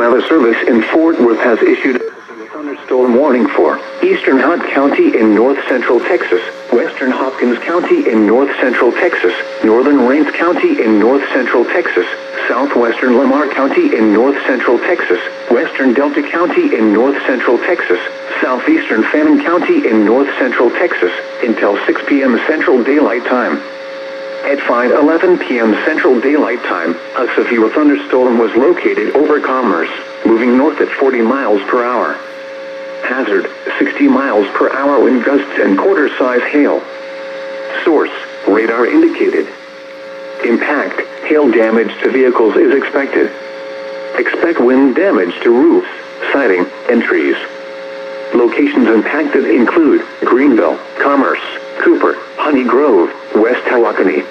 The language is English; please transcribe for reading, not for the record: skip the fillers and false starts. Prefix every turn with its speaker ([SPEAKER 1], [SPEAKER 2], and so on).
[SPEAKER 1] Weather Service in Fort Worth has issued a thunderstorm warning for Eastern Hunt County in north-central Texas, Western Hopkins County in north-central Texas, Northern Rains County in north-central Texas, southwestern Lamar County in north-central Texas, western Delta County in north-central Texas, southeastern Fannin County in north-central Texas, until 6 p.m. Central Daylight Time. At 5:11 p.m. Central Daylight Time, a severe thunderstorm was located over Commerce, moving north at 40 miles per hour. Hazard, 60 miles per hour wind gusts and quarter-size hail. Source, radar indicated. Impact, hail damage to vehicles is expected. Expect wind damage to roofs, siding, and trees. Locations impacted include Greenville, Commerce, Cooper, Honey Grove, West Tawakoni,